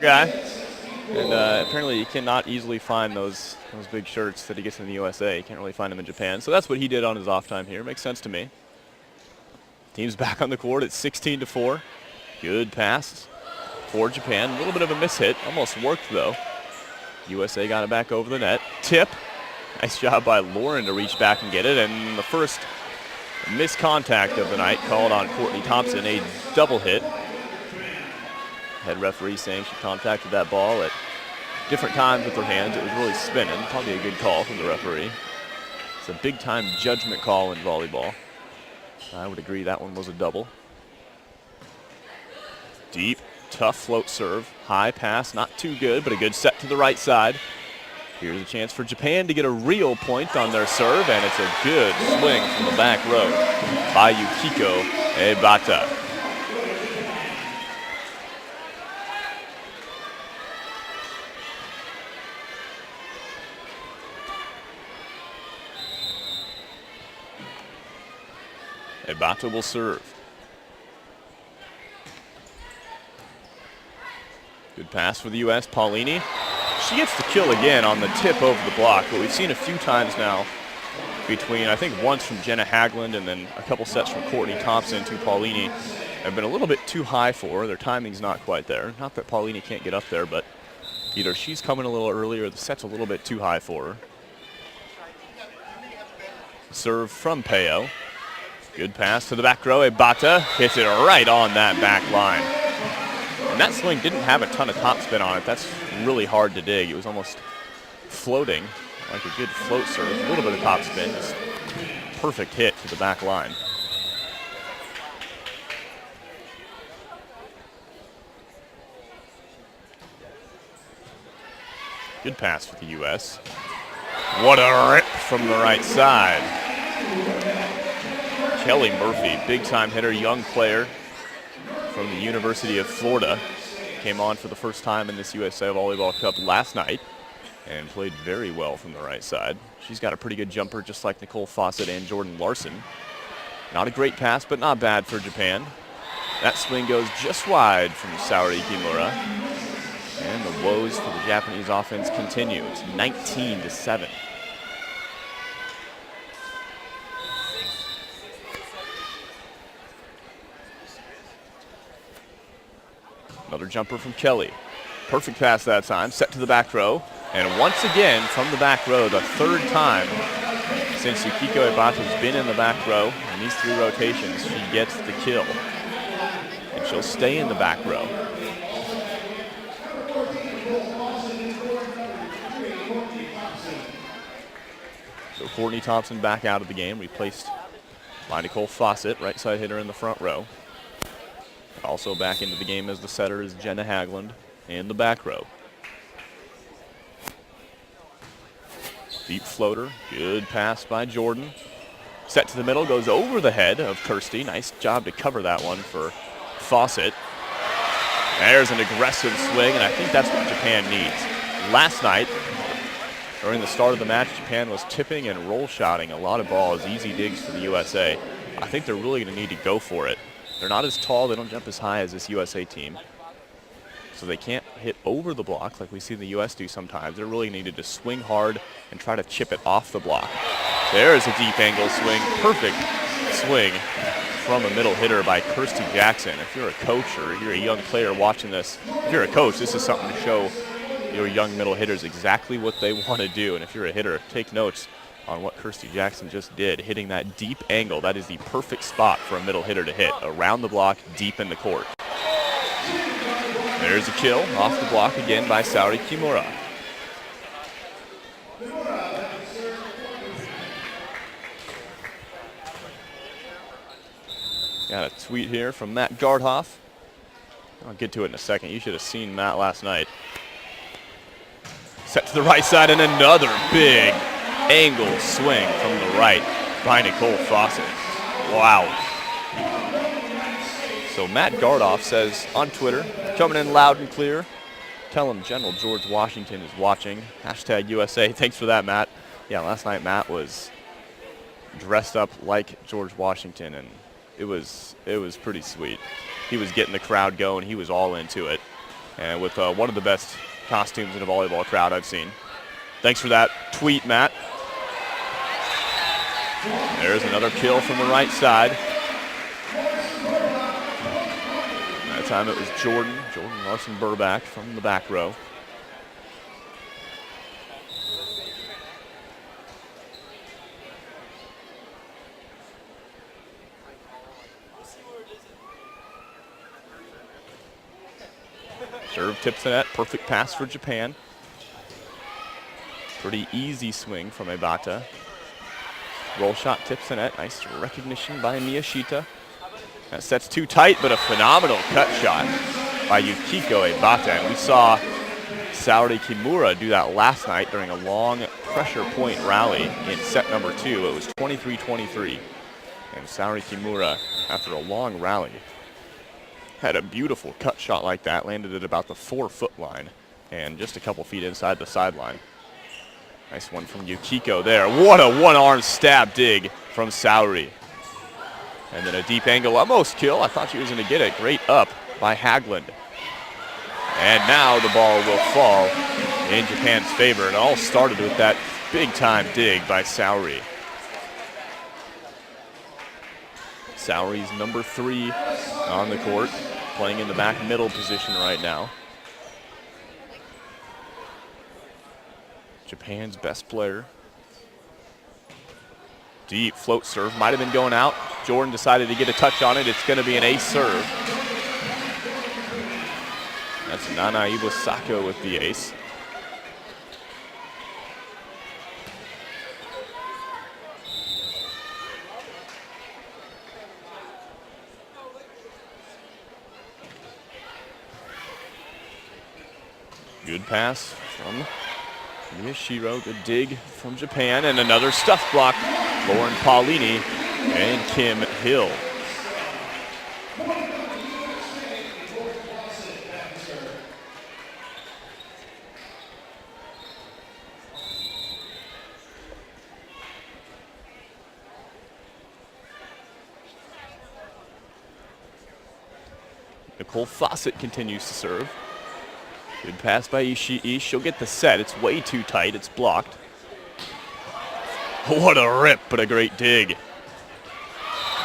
guy, and apparently you cannot easily find those big shirts that he gets in the USA. You can't really find them in Japan. So that's what he did on his off time here. Makes sense to me. Team's back on the court at 16-4. Good pass for Japan. A little bit of a mishit. Almost worked though. USA got it back over the net. Tip. Nice job by Lauren to reach back and get it. And the first missed contact of the night called on Courtney Thompson. A double hit. Head referee saying she contacted that ball at different times with her hands. It was really spinning. Probably a good call from the referee. It's a big-time judgment call in volleyball. I would agree that one was a double. Deep, tough float serve. High pass, not too good, but a good set to the right side. Here's a chance for Japan to get a real point on their serve, and it's a good swing from the back row by Yukiko Ebata. Ebata will serve. Good pass for the U.S. Paulini. She gets the kill again on the tip over the block, but we've seen a few times now between, I think once from Jenna Hagland and then a couple sets from Courtney Thompson to Paulini have been a little bit too high for her. Their timing's not quite there. Not that Paulini can't get up there, but either she's coming a little early or the set's a little bit too high for her. Serve from Peo. Good pass to the back row. Ebata hits it right on that back line. And that swing didn't have a ton of topspin on it. That's really hard to dig. It was almost floating, like a good float serve. A little bit of topspin, just perfect hit to the back line. Good pass for the U.S. What a rip from the right side. Kelly Murphy, big-time hitter, young player from the University of Florida. Came on for the first time in this USA Volleyball Cup last night and played very well from the right side. She's got a pretty good jumper, just like Nicole Fawcett and Jordan Larson. Not a great pass, but not bad for Japan. That swing goes just wide from Saori Kimura. And the woes for the Japanese offense continue. It's 19-7. Another jumper from Kelly. Perfect pass that time. Set to the back row. And once again, from the back row, the third time since Yukiko Ebata's been in the back row, in these three rotations, she gets the kill. And she'll stay in the back row. So Courtney Thompson back out of the game, replaced by Nicole Fawcett, right side hitter in the front row. Also back into the game as the setter is Jenna Hagland in the back row. Deep floater, good pass by Jordan. Set to the middle, goes over the head of Kirsty. Nice job to cover that one for Fawcett. There's an aggressive swing, and I think that's what Japan needs. Last night, during the start of the match, Japan was tipping and roll shotting a lot of balls, easy digs for the USA. I think they're really going to need to go for it. They're not as tall, they don't jump as high as this USA team. So they can't hit over the block like we see the US do sometimes. They're really needed to swing hard and try to chip it off the block. There's a deep angle swing, perfect swing from a middle hitter by Kirsty Jackson. If you're a coach or you're a young player watching this, if you're a coach, this is something to show your young middle hitters exactly what they want to do. And if you're a hitter, take notes on what Kirsty Jackson just did, hitting that deep angle. That is the perfect spot for a middle hitter to hit, around the block, deep in the court. There's a kill off the block again by Saori Kimura. Got a tweet here from Matt Gardhoff. I'll get to it in a second. You should have seen Matt last night. Set to the right side and another big angle swing from the right by Nicole Fawcett. Wow. So Matt Gardhoff says on Twitter, coming in loud and clear, tell him General George Washington is watching. Hashtag USA. Thanks for that, Matt. Yeah, last night Matt was dressed up like George Washington, and it was pretty sweet. He was getting the crowd going. He was all into it. and with one of the best costumes in a volleyball crowd I've seen. Thanks for that tweet, Matt. There's another kill from the right side. That time it was Jordan Larson-Burback from the back row. Serve tips the net, perfect pass for Japan. Pretty easy swing from Ebata. Roll shot tips the net, nice recognition by Miyashita. That set's too tight, but a phenomenal cut shot by Yukiko Ebata. And we saw Saori Kimura do that last night during a long pressure point rally in set number 2. It was 23-23. And Saori Kimura, after a long rally, had a beautiful cut shot like that, landed at about the 4-foot line and just a couple feet inside the sideline. Nice one from Yukiko there. What a one-arm stab dig from Saori. And then a deep angle almost kill. I thought she was going to get it. Great up by Haglund. And now the ball will fall in Japan's favor. It all started with that big-time dig by Saori. Saori's number 3 on the court, playing in the back middle position right now. Japan's best player. Deep float serve, might have been going out. Jordan decided to get a touch on it. It's going to be an ace serve. That's Nana Iwasaka with the ace. Good pass from Miyashiro, good dig from Japan, and another stuff block. Lauren Paulini and Kim Hill. Nicole Fawcett continues to serve. Good pass by Ishii. She'll get the set. It's way too tight. It's blocked. What a rip, but a great dig.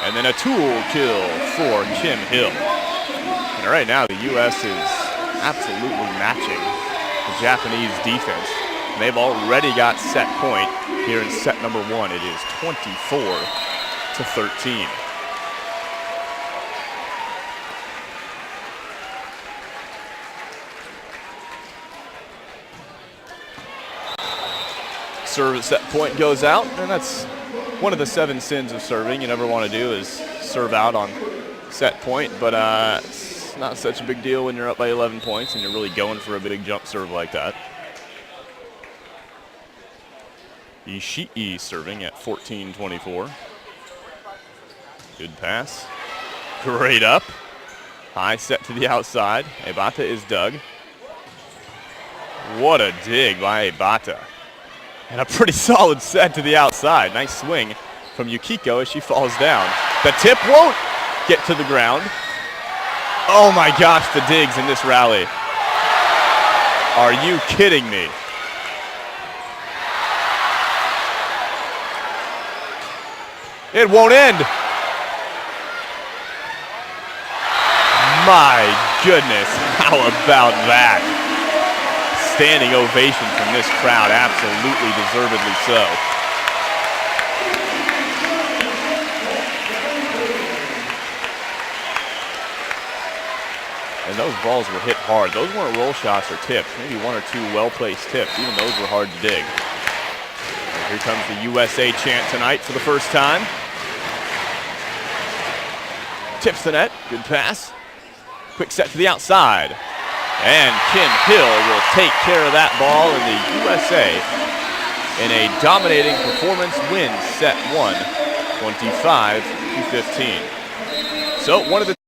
And then a tool kill for Kim Hill. And right now, the U.S. is absolutely matching the Japanese defense. And they've already got set point here in set number 1. It is 24-13. Serve at set point goes out, and that's one of the 7 sins of serving. You never want to do is serve out on set point, but it's not such a big deal when you're up by 11 points and you're really going for a big jump serve like that. Ishii serving at 14-24. Good pass. Great up. High set to the outside. Ebata is dug. What a dig by Ebata. And a pretty solid set to the outside. Nice swing from Yukiko as she falls down. The tip won't get to the ground. Oh my gosh, the digs in this rally. Are you kidding me? It won't end. My goodness, how about that? Standing ovation from this crowd, absolutely deservedly so. And those balls were hit hard. Those weren't roll shots or tips, maybe 1 or 2 well-placed tips. Even those were hard to dig. And here comes the USA chant tonight for the first time. Tips the net, good pass. Quick set to the outside. And Kim Hill will take care of that ball, and the USA in a dominating performance wins set 1, 25-15. So one of the